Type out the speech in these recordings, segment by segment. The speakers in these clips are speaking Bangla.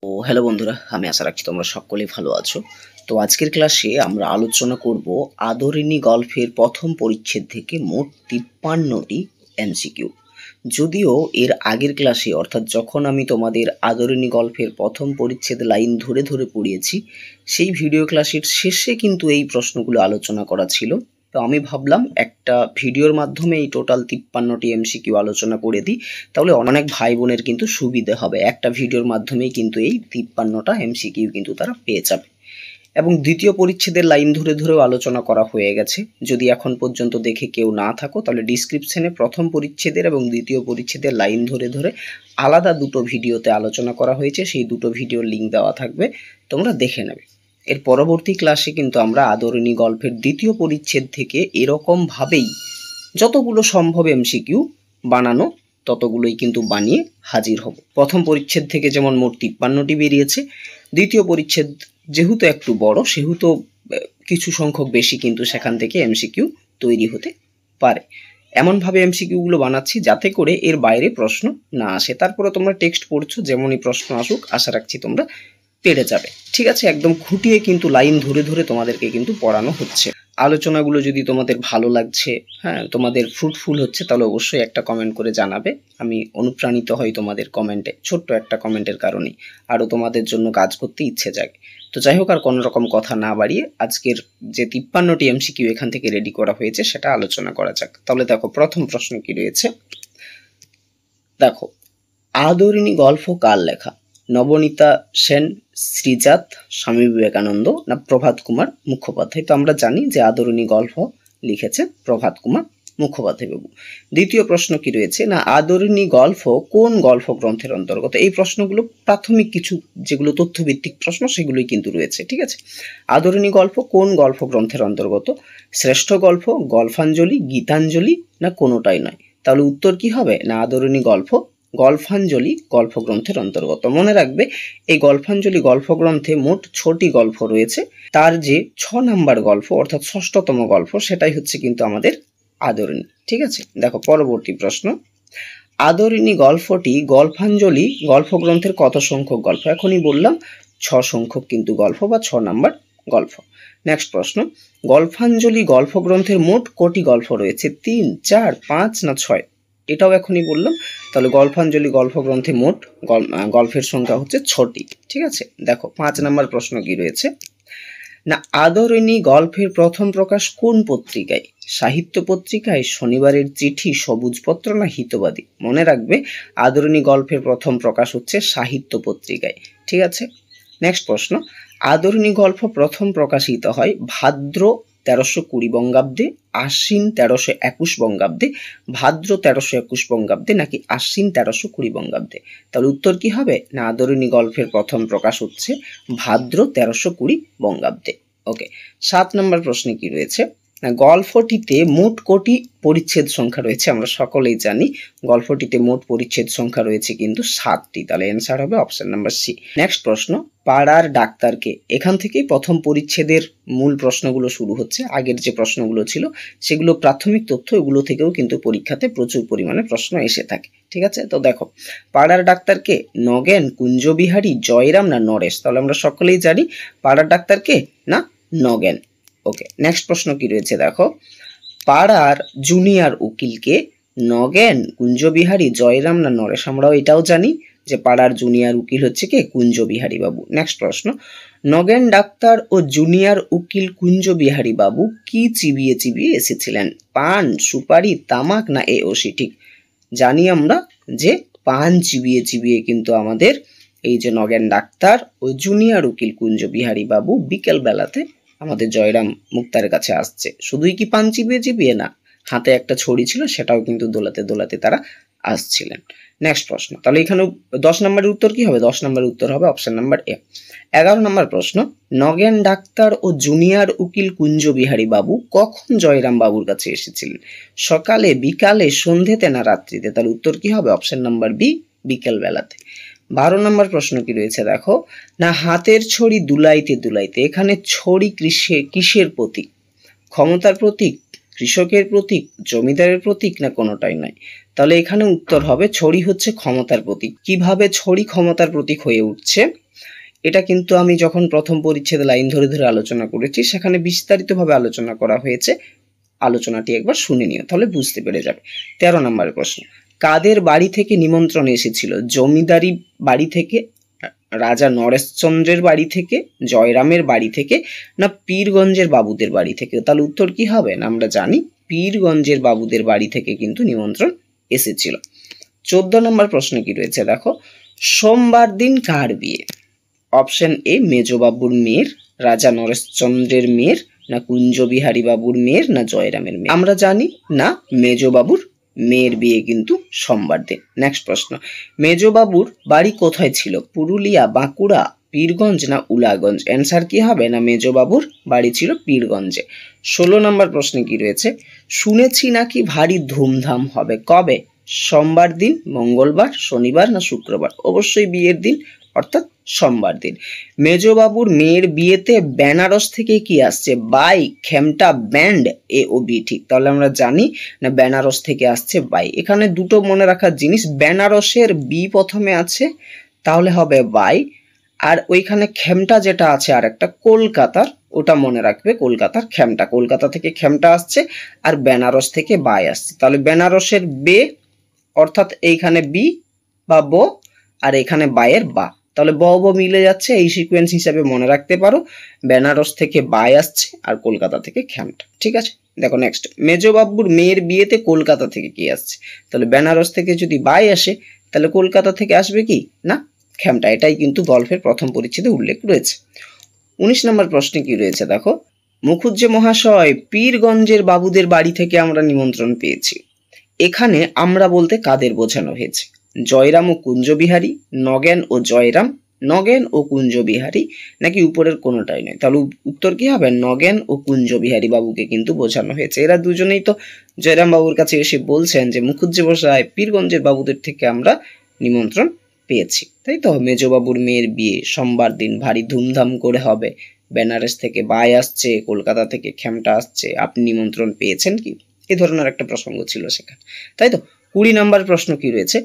ও হ্যালো বন্ধুরা, আমি আশা রাখছি তোমরা সকলেই ভালো আছো। তো আজকের ক্লাসে আমরা আলোচনা করব আদরিণী গল্পের প্রথম পরিচ্ছেদ থেকে মোট 53টি এমসিকিউ। যদিও এর আগের ক্লাসে অর্থাৎ যখন আমি তোমাদের আদরিণী গল্পের প্রথম পরিচ্ছেদ লাইন ধরে ধরে পড়িয়েছি, সেই ভিডিও ক্লাসের শেষে কিন্তু এই প্রশ্নগুলো আলোচনা করা ছিল। তো আমি ভাবলাম একটা ভিডিওর মাধ্যমে এই টোটাল 53টি এমসিকিউ আলোচনা করে দিই, তাহলে অনেক ভাই বোনের কিন্তু সুবিধে হবে। একটা ভিডিওর মাধ্যমেই কিন্তু এই 53টা এমসিকিউ কিন্তু তারা পেয়ে যাবে। এবং দ্বিতীয় পরিচ্ছেদের লাইন ধরে ধরেও আলোচনা করা হয়ে গেছে। যদি এখন পর্যন্ত দেখে কেউ না থাকো, তাহলে ডিসক্রিপশনে প্রথম পরিচ্ছেদের এবং দ্বিতীয় পরিচ্ছেদের লাইন ধরে ধরে আলাদা দুটো ভিডিওতে আলোচনা করা হয়েছে, সেই দুটো ভিডিওর লিঙ্ক দেওয়া থাকবে, তোমরা দেখে নেবে। এর পরবর্তী ক্লাসে কিন্তু আমরা আদরিণী গল্পের দ্বিতীয় পরিচ্ছেদ থেকে এরকমভাবেই যতগুলো সম্ভব এমসিকিউ বানানো ততগুলোই কিন্তু বানিয়ে হাজির হব। প্রথম পরিচ্ছেদ থেকে যেমন মোট 53টি বেরিয়েছে, দ্বিতীয় পরিচ্ছেদ যেহেতু একটু বড় সেহেতু কিছু সংখ্যক বেশি কিন্তু সেখান থেকে এমসিকিউ তৈরি হতে পারে। এমনভাবে এমসিকিউগুলো বানাচ্ছি যাতে করে এর বাইরে প্রশ্ন না আসে। তারপরে তোমরা টেক্সট পড়ছো, যেমনই প্রশ্ন আসুক আশা রাখছি তোমরা পেরে যাবে। ঠিক আছে, একদম খুঁটিয়ে কিন্তু লাইন ধরে ধরে তোমাদেরকে কিন্তু পড়ানো হচ্ছে। আলোচনাগুলো যদি তোমাদের ভালো লাগছে, তোমাদের ফ্রুটফুল হচ্ছে, তাহলে অবশ্যই একটা কমেন্ট করে জানাবে। আমি অনুপ্রাণিত হই তোমাদের কমেন্টে, ছোট্ট একটা কমেন্টের কারণেই আরও তোমাদের জন্য কাজ করতে ইচ্ছে জাগে। তো যাই হোক, আর কোনো রকম কথা না বাড়িয়ে আজকের যে 53টি এমসিকিউ এখান থেকে রেডি করা হয়েছে সেটা আলোচনা করা যাক। তাহলে দেখো, প্রথম প্রশ্ন কি রয়েছে। দেখো, আদরিণী গল্প কার লেখা? নবনীতা সেন, শ্রীজাত, স্বামী বিবেকানন্দ না প্রভাত কুমার মুখোপাধ্যায়? তো আমরা জানি যে আদরিণী গল্প লিখেছেন প্রভাত কুমার মুখোপাধ্যায় বাবু। দ্বিতীয় প্রশ্ন কি রয়েছে না, আদরিণী গল্প কোন গল্প গ্রন্থের অন্তর্গত? এই প্রশ্নগুলো প্রাথমিক কিছু যেগুলো তথ্যভিত্তিক প্রশ্ন সেগুলোই কিন্তু রয়েছে। ঠিক আছে, আদরিণী গল্প কোন গল্প গ্রন্থের অন্তর্গত? শ্রেষ্ঠ গল্প, গল্পাঞ্জলি, গীতাঞ্জলি না কোনোটাই নয়? তাহলে উত্তর কি হবে না, আদরিণী গল্প গল্পাঞ্জলি গল্পগ্রন্থের অন্তর্গত। মনে রাখবে, এই গল্পাঞ্জলি গল্পগ্রন্থে মোট 6টি গল্প রয়েছে। তার যে 6 নাম্বার গল্প অর্থাৎ 6ষ্ঠতম গল্প সেটাই হচ্ছে কিন্তু আমাদের আদরিণী। ঠিক আছে, দেখো পরবর্তী প্রশ্ন, আদরিণী গল্পটি গল্পাঞ্জলি গল্পগ্রন্থের কত সংখ্যক গল্প? এখনই বললাম 6 সংখ্যক কিন্তু গল্প বা 6 নাম্বার গল্প। নেক্সট প্রশ্ন, গল্পাঞ্জলি গল্পগ্রন্থের মোট কটি গল্প রয়েছে? 3, 4, 5 না 6? এটাও এখনই বললাম। তাহলে গল্পাঞ্জলি গল্পগ্রন্থে মোট গল্পের সংখ্যা হচ্ছে 6টি। ঠিক আছে, দেখো 5 নাম্বার প্রশ্ন কি রয়েছে না, আদরিণী গল্পের প্রথম প্রকাশ কোন পত্রিকায়? সাহিত্য পত্রিকায়, শনিবারের চিঠি, সবুজপত্র না হিতবাদী? মনে রাখবে, আদরিণী গল্পের প্রথম প্রকাশ হচ্ছে সাহিত্য পত্রিকায়। ঠিক আছে, নেক্সট প্রশ্ন, আদরিণী গল্প প্রথম প্রকাশিত হয় ভাদ্র 1320 বঙ্গাব্দে, আশ্বিন 1321 বঙ্গাব্দে, ভাদ্র 1321 বঙ্গাব্দে নাকি আশ্বিন 1320 বঙ্গাব্দে? তাহলে উত্তর কি হবে না, আদরিণী গল্পের প্রথম প্রকাশ হচ্ছে ভাদ্র 1320 বঙ্গাব্দে। ওকে, 7 নম্বর প্রশ্নে কি রয়েছে না, গল্পটিতে মোট কটি পরিচ্ছেদ সংখ্যা রয়েছে? আমরা সকলেই জানি গল্পটিতে মোট পরিচ্ছেদ সংখ্যা রয়েছে কিন্তু 7টি। তাহলে অ্যান্সার হবে অপশন নাম্বার সি। নেক্সট প্রশ্ন, পাড়ার ডাক্তারকে? এখান থেকেই প্রথম পরিচ্ছেদের মূল প্রশ্নগুলো শুরু হচ্ছে। আগের যে প্রশ্নগুলো ছিল সেগুলো প্রাথমিক তথ্য, এগুলো থেকেও কিন্তু পরীক্ষাতে প্রচুর পরিমাণে প্রশ্ন এসে থাকে। ঠিক আছে, তো দেখো, পাড়ার ডাক্তারকে নগেন, কুঞ্জবিহারী, জয়রাম না নরেশ? তাহলে আমরা সকলেই জানি পাড়ার ডাক্তারকে না নগেন। ওকে, নেক্সট প্রশ্ন কি রয়েছে দেখো, পাড়ার জুনিয়র উকিলকে নগেন, কুঞ্জবিহারী, জয়রাম না নরেশ? আমরাও এটাও জানি যে পাড়ার জুনিয়র উকিল হচ্ছে কে, কুঞ্জবিহারী বাবু। নেক্সট প্রশ্ন, নগেন ডাক্তার ও জুনিয়র উকিল কুঞ্জবিহারী বাবু কি চিবিয়ে চিবিয়ে এসেছিলেন? পান, সুপারি, তামাক না এ ও সি? ঠিক জানি আমরা যে পান চিবিয়ে চিবিয়ে কিন্তু আমাদের এই যে নগেন ডাক্তার ও জুনিয়র উকিল কুঞ্জবিহারী বাবু বিকেল বেলাতে আমাদের জয়রাম মুক্তারের কাছে আসছে। শুধুই কি পান চিবিয়ে চিবিয়ে না, হাতে একটা ছড়ি ছিল, সেটাও কিন্তু দোলাতে দোলাতে তারা আসছিলেন। নেক্সট প্রশ্ন, তাহলে এখানে 10 নম্বরের উত্তর কি হবে? 10 নম্বরের উত্তর হবে অপশন নাম্বার এ। 11 নম্বর প্রশ্ন, নগেন ডাক্তার ও জুনিয়র উকিল কুঞ্জবিহারী বাবু কখন জয়রাম বাবুর কাছে এসেছিলেন? সকালে, বিকালে, সন্ধ্যেতে না রাত্রিতে? তাহলে উত্তর কি হবে? অপশন নাম্বার বি, বিকেল বেলাতে। 12 নম্বর প্রশ্ন কি রয়েছে দেখো না, হাতের ছড়ি দুলাইতে দুলাইতে? এখানে ছড়ি কিসের প্রতীক? ক্ষমতার প্রতীক, কৃষকের প্রতীক, জমিদারের প্রতীক না কোনোটাই নয়? তাহলে এখানে উত্তর হবে ছড়ি হচ্ছে ক্ষমতার প্রতীক। কিভাবে ছড়ি ক্ষমতার প্রতীক হয়ে উঠছে এটা কিন্তু আমি যখন প্রথম পরিচ্ছেদে লাইন ধরে ধরে আলোচনা করেছি সেখানে বিস্তারিতভাবে আলোচনা করা হয়েছে, আলোচনাটি একবার শুনে নিও তাহলে বুঝতে পেরে যাবে। 13 নম্বরের প্রশ্ন, কাদের বাড়ি থেকে নিমন্ত্রণ এসেছিল? জমিদারি বাড়ি থেকে, রাজা নরেশচন্দ্রের বাড়ি থেকে, জয়রামের বাড়ি থেকে, না পীরগঞ্জের বাবুদের বাড়ি থেকে? তাহলে উত্তর কি হবে? না আমরা জানি পীরগঞ্জের বাবুদের বাড়ি থেকে কিন্তু নিমন্ত্রণ এসেছিল। 14 নম্বর প্রশ্ন কি রয়েছে দেখো, সোমবার দিন কার বিয়ে? অপশন এ মেজবাবুর মেয়ের, রাজা নরেশচন্দ্রের মেয়ের, না কুঞ্জবিহারী বাবুর মেয়ের, না জয়রামের মেয়ে? আমরা জানি না মেজবাবুর মেয়ের বিয়ে কিন্তু সোমবার দিন। নেক্সট প্রশ্ন, মেজবাবুর বাড়ি কোথায় ছিল? পুরুলিয়া, বাঁকুড়া, পীরগঞ্জ, না উলাগঞ্জ? অ্যান্সার কি হবে? না মেজবাবুর বাড়ি ছিল পীরগঞ্জে। 16 নম্বর প্রশ্নে কি রয়েছে, শুনেছি নাকি ভারী ধুমধাম হবে, কবে? সোমবার দিন, মঙ্গলবার, শনিবার, না শুক্রবার? অবশ্যই বিয়ের দিন অর্থাৎ সোমবার দিন। মেজবাবুর মেয়ের বিয়েতে বেনারস থেকে কি আসছে? বাই, খেমটা, ব্যান্ড, এ ও বি? ঠিক, তাহলে আমরা জানি না বেনারস থেকে আসছে বাই। এখানে দুটো মনে রাখার জিনিস, বেনারসের বি প্রথমে আছে তাহলে হবে বাই, আর ওইখানে খেমটা যেটা আছে আর একটা কলকাতার, ওটা মনে রাখবে, কলকাতার খেমটা, কলকাতা থেকে খেমটা আসছে আর বেনারস থেকে বাই আসছে, তাহলে বেনারসের বে অর্থাৎ এইখানে বি বা ব আর এখানে বায়ের বা, তাহলে ব ব মিলে যাচ্ছে, এই সিকোয়েন্স হিসাবে মনে রাখতে পারো। বেনারস থেকে বাই আসছে আর কলকাতা থেকে খেমটা। ঠিক আছে, দেখো নেক্সট, মেজবাবুর মেয়ের বিয়েতে কলকাতা থেকে কি আসছে? তাহলে বেনারস থেকে যদি বাই আসে তাহলে কলকাতা থেকে আসবে কি? না খেমটা। এটাই কিন্তু গল্পের প্রথম পরিচ্ছেদে উল্লেখ রয়েছে। 19 নম্বর প্রশ্নে কি রয়েছে দেখো, মুখুজ্জে মহাশয়, পীরগঞ্জের বাবুদের বাড়ি থেকে আমরা নিমন্ত্রণ পেয়েছি। এখানে আমরা বলতে কাদের বোঝানো হয়েছে? জয়রাম ও কুঞ্জবিহারী, নগেন ও জয়রাম, নগেন ও কুঞ্জবিহারী, নাকি উপরের কোনোটাই নয়? তাহলে উত্তর কি হবে? নগেন ও কুঞ্জবিহারী বাবুকে কিন্তু বোঝানো হয়েছে। এরা দুজনেই তো জয়রাম বাবুর কাছে এসে বলছেন যে মুখুজ্জে মশাই, পীরগঞ্জের বাবুদের থেকে আমরা নিমন্ত্রণ পেয়েছি, তাই তো? মেজবাবুর মেয়ের বিয়ে সোমবার দিন, ভারী ধুমধাম করে হবে, বেনারস থেকে বাই আসছে, কলকাতা থেকে খেমটা আসছে, আপনি নিমন্ত্রণ পেয়েছেন কি? এই ধরনের একটা প্রসঙ্গ ছিল সেখানে, তাই তো? 20 নম্বর প্রশ্ন কি রয়েছে,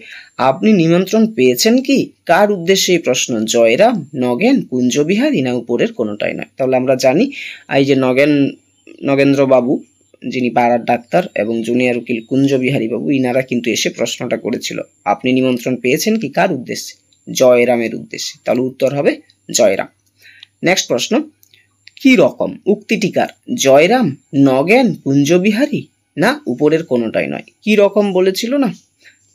আপনি নিমন্ত্রণ পেয়েছেন কি? কার উদ্দেশ্যে এই প্রশ্ন? জয়রাম, নগেন, কুঞ্জবিহারী, না উপরের কোনোটাই নয়? তাহলে আমরা জানি এই যে নগেন্দ্র বাবু যিনি পাড়ার ডাক্তার এবং জুনিয়র উকিল কুঞ্জবিহারী বাবু, ইনারা কিন্তু এসে প্রশ্নটা করেছিল, আপনি নিমন্ত্রণ পেয়েছেন কি? কার উদ্দেশ্যে? জয়রামের উদ্দেশ্যে, তাহলে উত্তর হবে জয়রাম। নেক্সট প্রশ্ন, কি রকম? উক্তিটি কার? জয়রাম, নগেন, কুঞ্জবিহারী, না উপরের কোনোটাই নয়? কি রকম বলেছিল না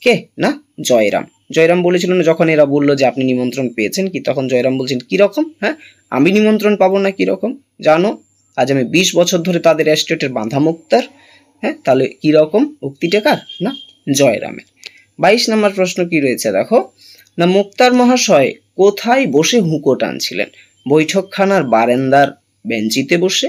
কে? না জয়রাম। জয়রাম বলেছিল না, যখন এরা বললো যে আপনি নিমন্ত্রণ পেয়েছেন কি, তখন জয়রাম বলছেন কি রকম? হ্যাঁ, আমি নিমন্ত্রণ পাবো না কি রকম? জানো আজ আমি 20 বছর ধরে তাদের এস্টেটের বাঁধা মুক্তার। হ্যাঁ, তাহলে কি রকম উক্তিটা কার? না জয়রামের। 22 নম্বর প্রশ্ন কি রয়েছে দেখো, না মুক্তার মহাশয় কোথায় বসে হুঁকো টানছিলেন? বৈঠকখানার বারান্দার বেঞ্চিতে বসে,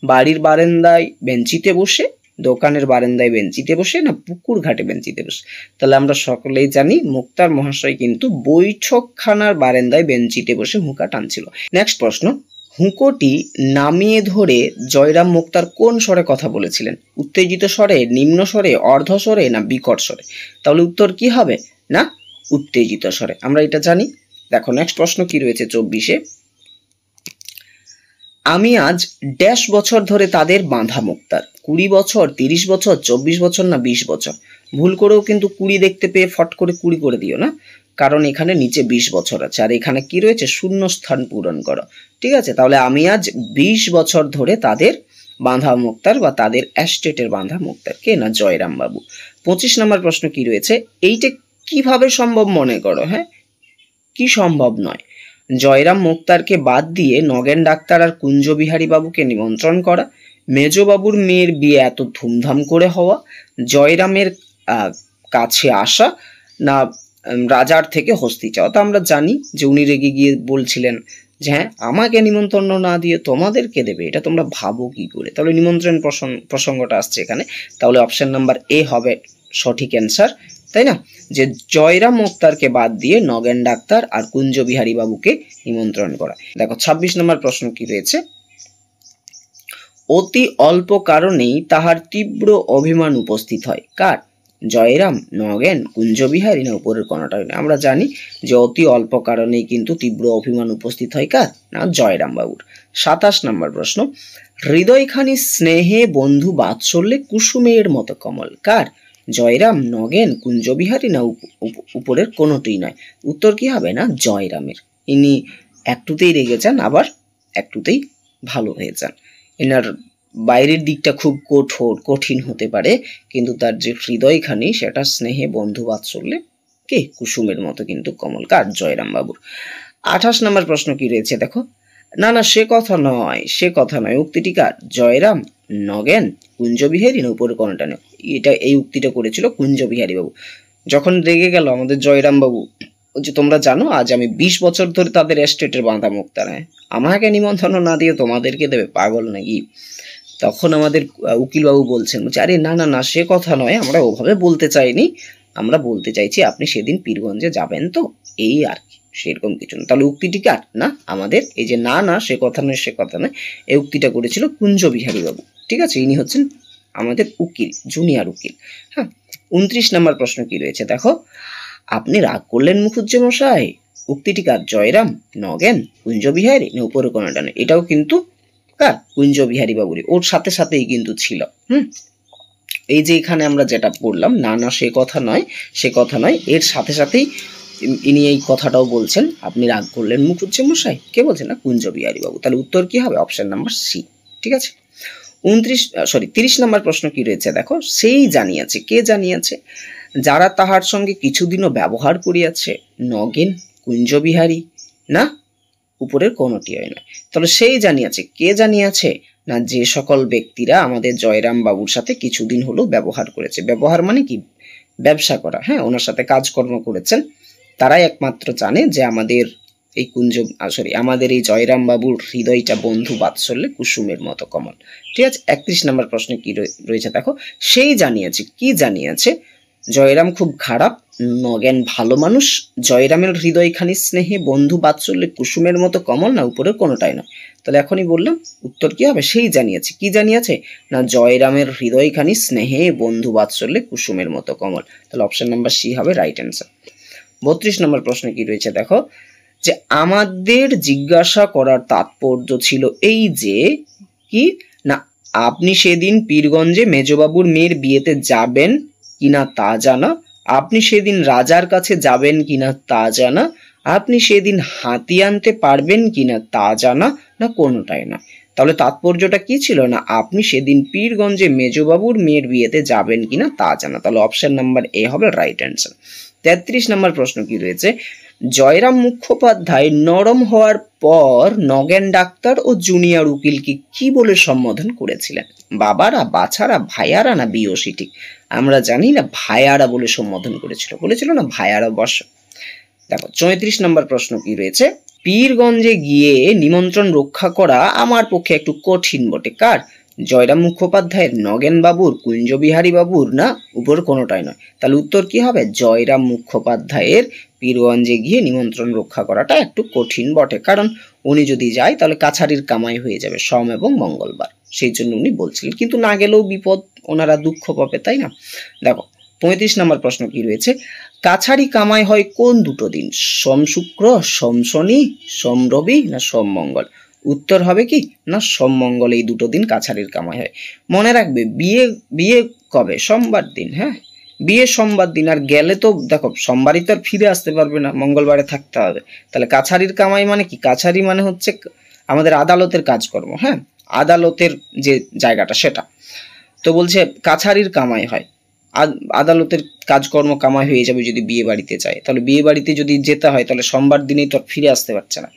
বাড়ির বারান্দায় বেঞ্চিতে বসে, দোকানের বারান্দায় বেঞ্চিতে বসে, না পুকুর ঘাটে বেঞ্চিতে বসে? তাহলে আমরা সকলেই জানি মুক্তার মহাশয় কিন্তু বৈঠকখানার বারান্দায় বেঞ্চিতে বসে হুঁকা টানছিল। নেক্সট প্রশ্ন, হুঁকোটি নামিয়ে ধরে জয়রাম মুক্তার কোন স্বরে কথা বলেছিলেন? উত্তেজিত স্বরে, নিম্ন স্বরে, অর্ধ স্বরে, না বিকট স্বরে? তাহলে উত্তর কি হবে? না উত্তেজিত স্বরে, আমরা এটা জানি। দেখো নেক্সট প্রশ্ন কি রয়েছে 24-এ, আমি আজ 1.5 বছর ধরে তাদের বাঁধা মুক্তার। 20 বছর, 30 বছর, 24 বছর, না 20 বছর? ভুল করেও কিন্তু 20 দেখতে পেয়ে ফট করে 20 করে দিও না, কারণ এখানে নিচে 20 বছর আছে আর এখানে কি রয়েছে? শূন্য স্থান পূরণ করো। ঠিক আছে, তাহলে আমি আজ 20 বছর ধরে তাদের বাঁধা মুক্তার বা তাদের এস্টেটের বাঁধা মুক্তার। কে? না জয়রাম বাবু। 25 নম্বর প্রশ্ন কি রয়েছে, এইটা কিভাবে সম্ভব মনে করো? হ্যাঁ, কি সম্ভব নয়? জয়রাম মুক্তারকে বাদ দিয়ে নগেন ডাক্তার আর কুঞ্জবিহারী বাবুকে নিমন্ত্রণ করা, মেজবাবুর মেয়ের বিয়ে এত ধুমধাম করে হওয়া, জয়রামের কাছে আসা, না রাজার থেকে হস্তি চাওয়া? তো আমরা জানি যে উনি রেগে গিয়ে বলছিলেন যে হ্যাঁ, আমাকে নিমন্ত্রণ না দিয়ে তোমাদেরকে দেবে, এটা তোমরা ভাবো কি করে? তাহলে নিমন্ত্রণ প্রসঙ্গটা আসছে এখানে, তাহলে অপশন নাম্বার এ হবে সঠিক অ্যান্সার, তাই না? যে জয়রাম মুক্তারকে বাদ দিয়ে নগেন ডাক্তার আর কুঞ্জবিহারী বাবুকে নিমন্ত্রণ করা। দেখো 26 নম্বর প্রশ্ন কি রয়েছে, অতি অল্প কারণেই তাহার তীব্র অভিমান উপস্থিত হয়। কার? জয়রাম, নগেন, কুঞ্জবিহারী না উপরের কোনটা? আমরা জানি যে অতি অল্প কারণেই কিন্তু তীব্র অভিমান উপস্থিত হয় কার? না জয়রাম বাবুর। 27 নম্বর প্রশ্ন, হৃদয়খানি স্নেহে বন্ধু বাৎসল্যে কুসুমের মতো কমল কার? জয়রাম, নগেন, কুঞ্জবিহারী না উপরের কোনোটিই নয়? উত্তর কি হবে? না জয়রামের। ইনি একটুতেই রেগে যান, আবার একটুতেই ভালো হয়ে যান। এনার বাইরের দিকটা খুব কঠিন হতে পারে, কিন্তু তার যে হৃদয়খানি সেটা স্নেহে বন্ধু বাৎসল্যে কে? কুসুমের মতো কিন্তু কমল কার? জয়রাম বাবুর। 28 নম্বর প্রশ্ন কি রয়েছে দেখো, না না সে কথা নয়, সে কথা নয়, উক্তিটি কার? জয়রাম, নগেন, কুঞ্জবিহারী না উপরে কোনটা নয়? এটা এই উক্তিটা করেছিল কুঞ্জবিহারী বাবু। যখন রেগে গেল আমাদের জয়রাম বাবু, যে তোমরা জানো আজ আমি 20 বছর ধরে তাদের এস্টেটের বাঁধা মুক্তা নেয়, আমাকে নিমন্ত্রণ না দিয়ে তোমাদেরকে দেবে, পাগল নাকি? তখন আমাদের উকিলবাবু বলছেন, বলছে আরে না না না সে কথা নয়, আমরা ওভাবে বলতে চাইনি, আমরা বলতে চাইছি আপনি সেদিন পীরগঞ্জে যাবেন তো, এই আর কি, সেরকম কিছু না। তাহলে উক্তিটি কার? না আমাদের এই যে না না সে কথা নয়, সে কথা নয়, এই উক্তিটা করেছিল কুঞ্জবিহারী বাবু। ঠিক আছে, ইনি হচ্ছেন আমাদের উকিল, জুনিয়র উকিল। হ্যাঁ, 29 নম্বর প্রশ্ন কি রয়েছে দেখো, আপনি রাগ করলেন মুখুজ্জেমশাই, উক্তিটি কার? জয়রাম, নগেন, কুঞ্জবিহারী না উপরে কোনটা নয়? এটাও কিন্তু কার? কুঞ্জবিহারী বাবুরই, ওর সাথে সাথেই কিন্তু ছিল। এই যে এখানে আমরা যেটা পড়লাম, না না সে কথা নয়, সে কথা নয়, এর সাথে সাথেই ইনি এই কথাটাও বলছেন, আপনি রাগ করলেন মুখুজ্জেমশাই, কে বলছেন? না কুঞ্জবিহারী বাবু। তাহলে উত্তর কি হবে? Option number C. ঠিক আছে, 30 নম্বর প্রশ্ন কি রয়েছে দেখো, সেই জানিয়াছে, কে জানিয়াছে? যারা তাহার সঙ্গে কিছুদিনও ব্যবহার করিয়াছে, নগেন, কুঞ্জবিহারী না উপরের কোনটি হয় না? তাহলে সেই জানিয়াছে, কে জানিয়াছে? না যে সকল ব্যক্তিরা আমাদের জয়রাম বাবুর সাথে কিছুদিন হলো ব্যবহার করেছে। ব্যবহার মানে কি? ব্যবসা করা। হ্যাঁ, ওনার সাথে কাজকর্ম করেছেন, তারাই একমাত্র জানে যে আমাদের এই আমাদের এই জয়রাম বাবুর হৃদয়টা বন্ধু বাৎসল্যে কুসুমের মতো কমল। ঠিক আছে, 31 নম্বর প্রশ্নে কি রয়েছে দেখো, সেই জানিয়েছে, কি জানিয়েছে? জয়রাম খুব খারাপ, নগেন ভালো মানুষ, জয়রামের হৃদয়খানি স্নেহে বন্ধু বাৎসল্যে কুসুমের মতো কমল না উপরের কোনোটাই নয়? তাহলে এখনই বললাম উত্তর কি হবে? সেই জানিয়েছে। কি জানিয়েছে? না জয়রামের হৃদয়খানি স্নেহে বন্ধু বাৎসল্যে কুসুমের মতো কমল। তাহলে অপশন নাম্বার সি হবে রাইট অ্যান্সার। 32 নম্বর প্রশ্ন কি রয়েছে দেখো, যে আমাদের জিজ্ঞাসা করার তাৎপর্য ছিল এই যে কি না আপনি সেদিন পীরগঞ্জে মেজবাবুর মেয়ের বিয়েতে যাবেন কিনা তা জানা, আপনি সেদিন রাজার কাছে যাবেন কিনা তা জানা, আপনি সেদিন হাতি আনতে পারবেন কিনা তা জানা, না কোনোটাই না? তাহলে তাৎপর্যটা কি ছিল? না আপনি সেদিন পীরগঞ্জে মেজবাবুর মেয়ের বিয়েতে যাবেন কিনা তা জানা। তাহলে অপশন নাম্বার এ হবে রাইট অ্যান্সার। 33 নম্বর প্রশ্ন কি রয়েছে, জয়রাম মুখোপাধ্যায় নরম হওয়ার পর নগেন ডাক্তার ও জুনিয়র উকিলকে কি বলে সম্বোধন করেছিলেন? বাবারা, বাছারা, ভাইয়ারা না বিওসি? ঠিক আমরা জানি না ভাইয়ারা বলে সম্বোধন করেছিল, বলেছিল না ভাইয়ারা বস। দেখো 34 নম্বর প্রশ্ন কি রয়েছে, পীরগঞ্জে গিয়ে নিমন্ত্রণ রক্ষা করা আমার পক্ষে একটু কঠিন বটে কার? জয়রাম মুখোপাধ্যায়ের, নগেন বাবুর, কুঞ্জবিহারী বাবুর না উপর কোনোটাই নয়? তাহলে উত্তর কি হবে? জয়রাম মুখোপাধ্যায়ের পীরগঞ্জে গিয়ে নিমন্ত্রণ রক্ষা করাটা একটু কঠিন বটে, কারণ উনি যদি যায় তাহলে কাছারির কামাই হয়ে যাবে সোম এবং মঙ্গলবার, সেই জন্য উনি বলছিলেন। কিন্তু না গেলেও বিপদ, ওনারা দুঃখ পাবে, তাই না? দেখো 35 নম্বর প্রশ্ন কি রয়েছে, কাছারি কামাই হয় কোন দুটো দিন? সোম শুক্র, সোম শনি, সোম রবি না সোম মঙ্গল? উত্তর হবে কি? না সোম মঙ্গল, এই দুটো দিন কাছারির কামাই হয়। মনে রাখবে বিয়ে বিয়ে কবে? সোমবার দিন। হ্যাঁ, বিয়ে সোমবার দিন, আর গেলে তো দেখো সোমবারই তো আর ফিরে আসতে পারবে না, মঙ্গলবারে থাকতে হবে। তাহলে কাছারির কামাই মানে কি? কাছারি মানে হচ্ছে আমাদের আদালতের কাজকর্ম। হ্যাঁ, আদালতের যে জায়গাটা সেটা তো বলছে কাছারির কামাই হয়, আদালতের কাজকর্ম কামাই হয়ে যাবে যদি বিয়ে বাড়িতে যায়। তাহলে বিয়ে বাড়িতে যদি যেতে হয় তাহলে সোমবার দিনেই তো ফিরে আসতে পারছে না,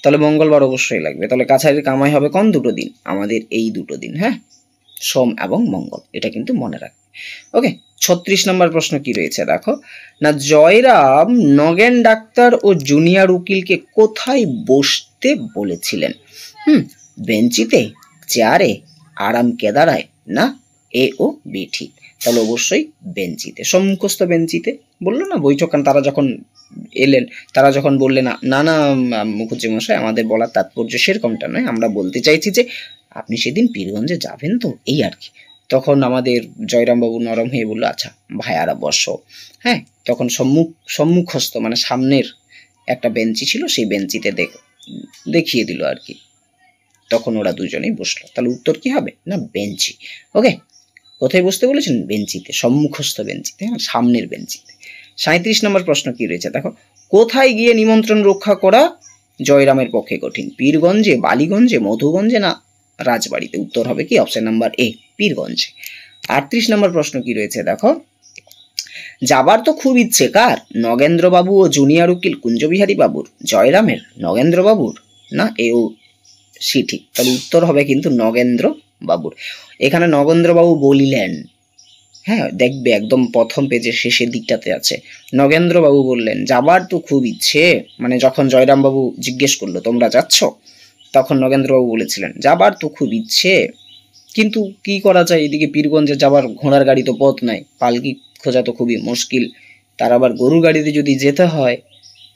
তাহলে মঙ্গলবার অবশ্যই লাগবে। তাহলে কাছারির কামাই হবে কোন দুটো দিন? আমাদের এই দুটো দিন। হ্যাঁ, সোম এবং মঙ্গল, এটা কিন্তু মনে রাখবে। ওকে, 36 নম্বর প্রশ্ন কি রয়েছে দেখো, না জয়রাম নগেন ডাক্তার ও জুনিয়র উকিলকে কোথায় বসতে বলেছিলেন? বেঞ্চিতে, চেয়ারে, আরাম কেদারায় না এ ও বি? ঠিক, তাহলে অবশ্যই বেঞ্চিতে, সম্মুখস্থ বেঞ্চিতে। বললো না বৈঠক, তারা যখন এলেন, তারা যখন বললেন না না মুখুজ্জেমশাই আমাদের বলার তাৎপর্য সেরকমটা নয়, আমরা বলতে চাইছি যে আপনি সেদিন পীরগঞ্জে যাবেন তো, এই আর কি। তখন আমাদের জয়রামবাবু নরম হয়ে বললো, আচ্ছা ভাইয়ারা বসো। হ্যাঁ, তখন সম্মুখস্থ মানে সামনের একটা বেঞ্চি ছিল, সেই বেঞ্চিতে দেখিয়ে দিল আর কি। তখন ওরা দুজনেই বসলো। তাহলে উত্তর কি হবে না, বেঞ্চি। ওকে, কোথায় বসতে বলেছেন, বেঞ্চিতে, সম্মুখস্থ বেঞ্চিতে, সামনের বেঞ্চিতে। 37 নম্বর প্রশ্ন কি রয়েছে দেখো, কোথায় গিয়ে নিমন্ত্রণ রক্ষা করা জয়রামের পক্ষে কঠিন? পীরগঞ্জে, বালিগঞ্জে, মধুগঞ্জে না রাজবাড়িতে? উত্তর হবে কি অপশন নাম্বার এ, পীরগঞ্জে। 38 নম্বর প্রশ্ন কি রয়েছে দেখো, যাবার তো খুব ইচ্ছে কার? নগেন্দ্রবাবু ও জুনিয়র উকিল কুঞ্জবিহারী বাবুর, জয়রামের, নগেন্দ্রবাবুর না এও সি ঠিক? তাহলে উত্তর হবে কিন্তু নগেন্দ্র বাবুর। এখানে নগেন্দ্রবাবু বলিলেন, হ্যাঁ দেখবে একদম প্রথম পেজের শেষের দিকটাতে আছে, নগেন্দ্রবাবু বললেন যাবার তো খুব ইচ্ছে, মানে যখন জয়রামবাবু জিজ্ঞেস করলো তোমরা যাচ্ছ, তখন নগেন্দ্রবাবু বলেছিলেন যাবার তো খুব ইচ্ছে, কিন্তু কি করা যায়, এদিকে পীরগঞ্জে যাবার ঘোড়ার গাড়ি তো পথ নাই, পালকি খোঁজা তো খুবই মুশকিল, তার আবার গরুর গাড়িতে যদি যেতে হয়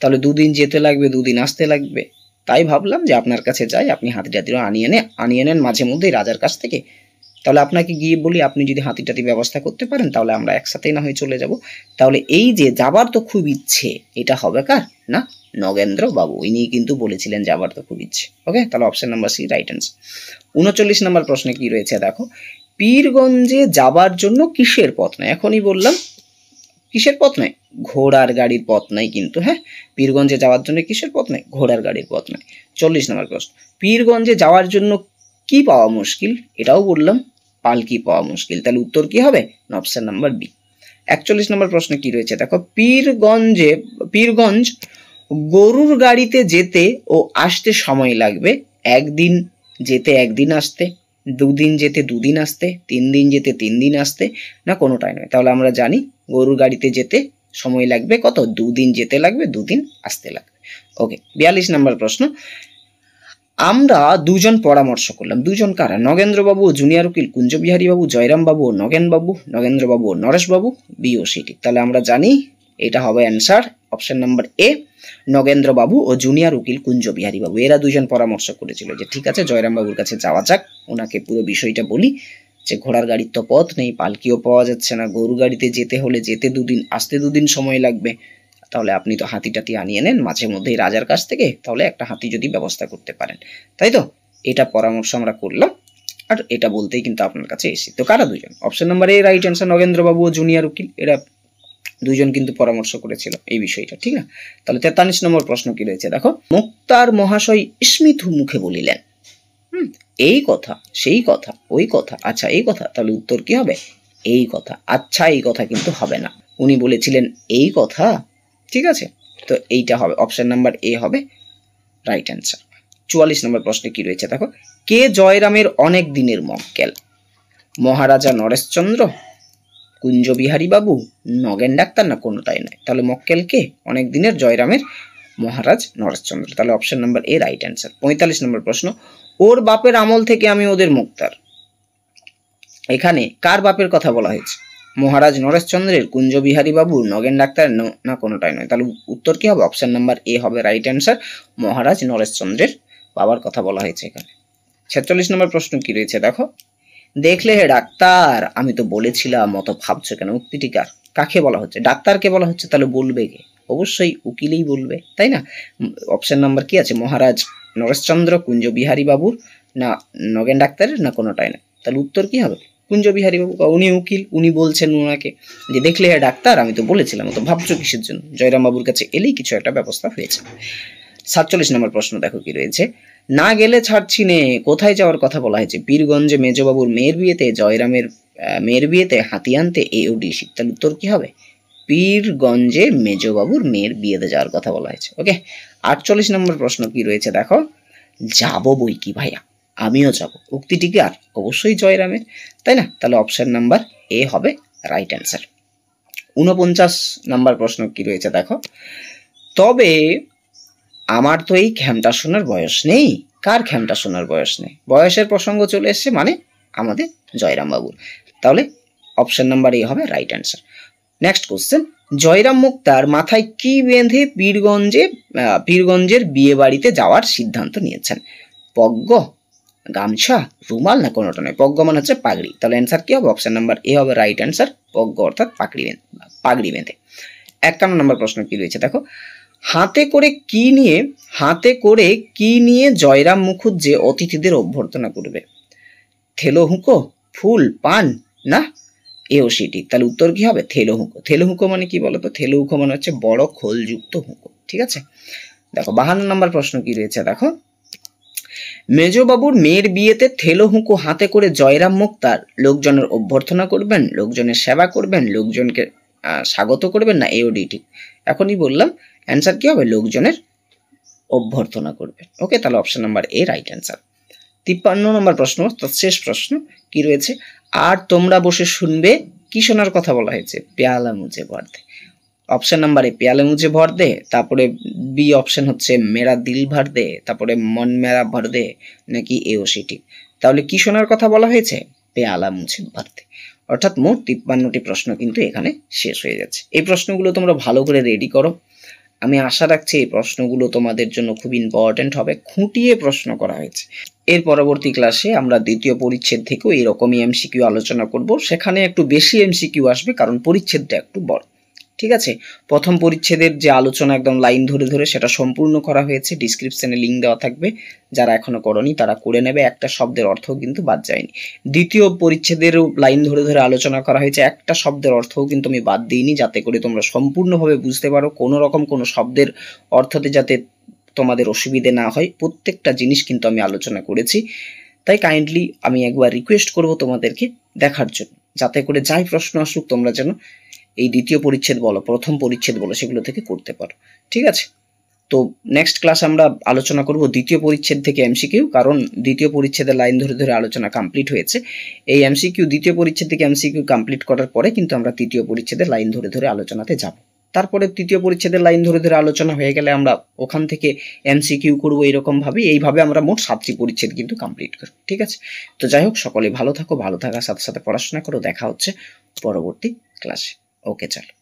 তাহলে 2 দিন যেতে লাগবে, 2 দিন আসতে লাগবে। তাই ভাবলাম যে আপনার কাছে যাই, আপনি হাতি টাতিও আনিয়ে নেন মাঝে মধ্যেই রাজার কাছ থেকে। তাহলে আপনাকে গিয়ে বলি, আপনি যদি হাতি টাতি ব্যবস্থা করতে পারেন তাহলে আমরা একসাথেই না হয়ে চলে যাব। তাহলে এই যে যাবার তো খুব ইচ্ছে, এটা হবে কার না, নগেন্দ্র বাবু, ইনি কিন্তু বলেছিলেন যাবার তো খুব ইচ্ছে। ওকে, তাহলে option number C right answer. 39 নম্বর প্রশ্নে কি রয়েছে দেখো, পীরগঞ্জে যাবার জন্য কিসের পথ নাই? এখনই বললাম কিসের পথ নাই, ঘোড়ার গাড়ির পথ নাই কিন্তু। হ্যাঁ, পীরগঞ্জে যাওয়ার জন্য কিসের পথ নাই, ঘোড়ার গাড়ির পথ নাই। 40 নম্বর প্রশ্ন, পীরগঞ্জে যাওয়ার জন্য কি পাওয়া মুশকিল? এটাও বললাম, পালকি পাওয়া মুশকিল। তাহলে উত্তর কি হবে, অপশন নাম্বার বি। 41 নম্বর প্রশ্ন কি রয়েছে দেখো, পীরগঞ্জ গরুর গাড়িতে যেতে ও আসতে সময় লাগবে, 1 দিন যেতে 1 দিন আসতে, 2 দিন যেতে 2 দিন আসতে, 3 দিন যেতে 3 দিন আসতে, না কোনোটাই নয়? তাহলে আমরা জানি গরুর গাড়িতে যেতে সময় লাগবে কত, 2 দিন যেতে লাগবে, 2 দিন আসতে লাগবে। ওকে, 42 নম্বর প্রশ্ন, আমরা দুজন পরামর্শ করলাম, দুজন কারা? নগেন্দ্রবাবু ও জুনিয়র উকিল কুঞ্জবিহারী বাবু, জয়রাম বাবু ও নগেন্দ্রবাবু ও নরেশবাবু, বি ও সি ঠিক। তাহলে আমরা জানি এটা হবে অ্যান্সার অপশন নাম্বার এ, নগেন্দ্রবাবু ও জুনিয়র উকিল কুঞ্জবিহারী বাবু, এরা দুজন পরামর্শ করেছিল যে ঠিক আছে জয়রাম বাবুর কাছে যাওয়া যাক, ওনাকে পুরো বিষয়টা বলি যে ঘোড়ার গাড়ির তো পথ নেই, পালকিও পাওয়া যাচ্ছে না, গরু গাড়িতে যেতে হলে যেতে 2 দিন, আসতে 2 দিন সময় লাগবে, তাহলে আপনি তো হাতি টাতি আনিয়ে নেন মাঝে মধ্যেই রাজার কাছ থেকে, তাহলে একটা হাতি যদি ব্যবস্থা করতে পারেন, তাই তো? এটা পরামর্শ আমরা করলাম, আর এটা বলতেই কিন্তু আপনার কাছে এসেছি। তো কারা দুজন? Option number A right answer, নগেন্দ্রবাবু ও জুনিয়র উকিল, এরা দুজন কিন্তু পরামর্শ করেছিল এই বিষয়টা, ঠিক না? তাহলে 43 নম্বর প্রশ্ন কি রয়েছে দেখো, মুক্তার মহাশয় স্মিত মুখে বলিলেন, এই কথা, সেই কথা, ওই কথা, আচ্ছা এই কথা, তাহলে উত্তর কি হবে, এই কথা। আচ্ছা এই কথা কিন্তু হবে না, উনি বলেছিলেন এই কথা, ঠিক আছে? তো এইটা হবে অপশন নাম্বার এ হবে রাইট অ্যান্সার। 44 নম্বর প্রশ্নে কি রয়েছে দেখো, কে জয়রামের অনেক দিনের মক্কেল? মহারাজা নরেশচন্দ্র, কুঞ্জবিহারী বাবু, নগেন ডাক্তার, না কোনোটাই নয়? তাহলে মক্কেল কে অনেক দিনের? জয়রামের মহারাজ নরেশচন্দ্র। তাহলে option number A right answer. 45 নম্বর প্রশ্ন, ওর বাপের আমল থেকে আমি ওদের মুক্তার, এখানে কার বাপের কথা বলা হয়েছে? মহারাজ নরেশচন্দ্রের, কুঞ্জবিহারী বাবু, নগেন ডাক্তার, না কোনোটাই নয়? তাহলে উত্তর কি হবে, অপশন নাম্বার এ হবে রাইট অ্যান্সার, মহারাজ নরেশচন্দ্রের বাবার কথা বলা হয়েছে এখানে। 46 নম্বর প্রশ্ন কি রয়েছে দেখো, দেখলে হে ডাক্তার আমি তো বলেছিলাম, অত ভাবছো কেন? উক্তিটি কাকে বলা হচ্ছে? ডাক্তারকে বলা হচ্ছে, তাহলে বলবে কে? অবশ্যই উকিলেই বলবে, তাই না? অপশন নাম্বার কি আছে, মহারাজ নরেশচন্দ্র, কুঞ্জবিহারী বাবুর, না নগেন ডাক্তারের, না কোনোটাই না? তাহলে উত্তর কি হবে, কুঞ্জবিহারী বাবু, উনি উকিল, উনি বলছেন ওনাকে যে দেখলে হে ডাক্তার আমি তো বলেছিলাম, অত ভাবছো কিসের জন্য? জয়রাম বাবুর কাছে এলেই কিছু একটা ব্যবস্থা হয়েছে। 47 নম্বর প্রশ্ন দেখো কি রয়েছে, না গেলে ছাড়ছি নে, কোথায় যাওয়ার কথা বলা হয়েছে? পীরগঞ্জে মেজবাবুর মেয়ের বিয়েতে, জয়রামের মেয়ের বিয়েতে, হাতি আনতে, এওডিসি। তাহলে উত্তর কি হবে, পীরগঞ্জে মেজবাবুর মেয়ের বিয়েতে যাওয়ার কথা বলা হয়েছে। ওকে, 48 নম্বর প্রশ্ন কি রয়েছে দেখো, যাব বই কি ভাইয়া, আমিও যাব, উক্তিটি কি আর অবশ্যই জয়রামের, তাই না? তাহলে অপশন নাম্বার এ হবে রাইট অ্যান্সার। 49 নম্বর প্রশ্ন কি রয়েছে দেখো, তবে আমার তো এই খেমটা শোনার বয়স নেই। কার খেমটা শোনার বয়স নেই? বয়সের প্রসঙ্গ চলে এসছে, মানে আমাদের জয়রাম বাবুর। তাহলে অপশন নাম্বার এ হবে right answer. Next question, Joyram মুক্তার মাথায় কি বেঁধে পীরগঞ্জের বিয়ে বাড়িতে যাওয়ার সিদ্ধান্ত নিয়েছেন? পগ্গ, গামছা, রুমাল না কোনোটা নয়। পগ্গ মানে হচ্ছে পাগড়ি। তাহলে অ্যান্সার কি হবে? অপশন নাম্বার এ হবে রাইট অ্যান্সার, পগ্গ অর্থাৎ পাগড়ি বেঁধে। 51 নম্বর প্রশ্ন কি রয়েছে দেখো, হাতে করে কি নিয়ে জয়রাম মুখুজ্জে অতিথিদের অভ্যর্থনা করবে? থেলো হুঁকো, ফুল, পান না এ ও সিটি। তাহলে উত্তর কি হবে? থেলো হুঁকো। থেলো হুঁকো মানে কি বলতো? থেলো হুঁকো মানে হচ্ছে বড় খোলযুক্ত হুঁকো। ঠিক আছে, দেখো 52 নম্বর প্রশ্ন কি রয়েছে দেখো, মেজবাবুর মেয়ের বিয়েতে থেলো হুঁকো হাতে করে জয়রাম মুক্তার লোকজনের অভ্যর্থনা করবেন, লোকজনের সেবা করবেন, লোকজনকে স্বাগত করবেন না এওডিটি। এখনই বললাম অ্যান্সার কি হবে? লোকজনের অভ্যর্থনা করবেন। ওকে, তাহলে option number A right answer. 53 নম্বর প্রশ্ন, শেষ প্রশ্ন কি রয়েছে, আর তোমরা বসে শুনবে কি শোনার কথা বলা হয়েছে? পেয়ালা মুঝে ভর দে। অপশন নাম্বার এ পেয়ালে মুঝে ভর দে, তারপরে বি অপশন হচ্ছে মেরা দিল ভর দে, তারপরে মন মেরা ভর দে, নাকি এ ও সিটি। তাহলে কি শোনার কথা বলা হয়েছে? পেয়ালা মুঝে ভর দে। অর্থাৎ মোট 53টি প্রশ্ন কিন্তু এখানে শেষ হয়ে যাচ্ছে। এই প্রশ্নগুলো তোমরা ভালো করে রেডি করো। আমি আশা রাখছি এই প্রশ্নগুলো তোমাদের জন্য খুব ইম্পর্টেন্ট হবে, খুঁটিয়ে প্রশ্ন করা হয়েছে। এর পরবর্তী ক্লাসে আমরা দ্বিতীয় পরিচ্ছেদ থেকেও এরকমই এমসিকিউ আলোচনা করব। সেখানে একটু বেশি এমসিকিউ আসবে কারণ পরিচ্ছেদটা একটু বড়। ঠিক আছে, প্রথম পরিচ্ছেদের যে আলোচনা একদম লাইন ধরে ধরে সেটা সম্পূর্ণ করা হয়েছে, ডিসক্রিপশনে লিঙ্ক দেওয়া থাকবে, যারা এখনো করনি তারা করে নেবে, একটা শব্দের অর্থ কিন্তু বাদ যায়নি। দ্বিতীয় পরিচ্ছেদের লাইন ধরে ধরে আলোচনা করা হয়েছে, একটা শব্দের অর্থও কিন্তু আমি বাদ দিইনি, যাতে করে তোমরা সম্পূর্ণভাবে বুঝতে পারো, কোনো রকম কোনো শব্দের অর্থতে যাতে তোমাদের অসুবিধে না হয়, প্রত্যেকটা জিনিস কিন্তু আমি আলোচনা করেছি। তাই কাইন্ডলি আমি একবার রিকোয়েস্ট করব তোমাদেরকে দেখার জন্য, যাতে করে যাই প্রশ্ন আসুক তোমরা যেন এই দ্বিতীয় পরিচ্ছেদ বলো, প্রথম পরিচ্ছেদ বলো, সেগুলো থেকে করতে পারো। ঠিক আছে, তো নেক্সট ক্লাস আমরা আলোচনা করব দ্বিতীয় পরিচ্ছেদ থেকে এমসিকিউ, কারণ দ্বিতীয় পরিচ্ছেদের লাইন ধরে ধরে আলোচনা কমপ্লিট হয়েছে। এই এমসিকিউ দ্বিতীয় পরিচ্ছেদ থেকে এমসিকিউ কমপ্লিট করার পরে কিন্তু আমরা তৃতীয় পরিচ্ছেদের লাইন ধরে ধরে আলোচনাতে যাব। তারপরে তৃতীয় পরিচ্ছেদের লাইন ধরে ধরে আলোচনা হয়ে গেলে আমরা ওখান থেকে এমসিকিউ করবো এরকম ভাবে। এইভাবে আমরা মোট 7টি পরিচ্ছেদ কিন্তু কমপ্লিট করব। ঠিক আছে, তো যাই হোক, সকলে ভালো থাকো, ভালো থাকার সাথে সাথে পড়াশোনা করো। দেখা হচ্ছে পরবর্তী ক্লাসে। ওকে, চলো।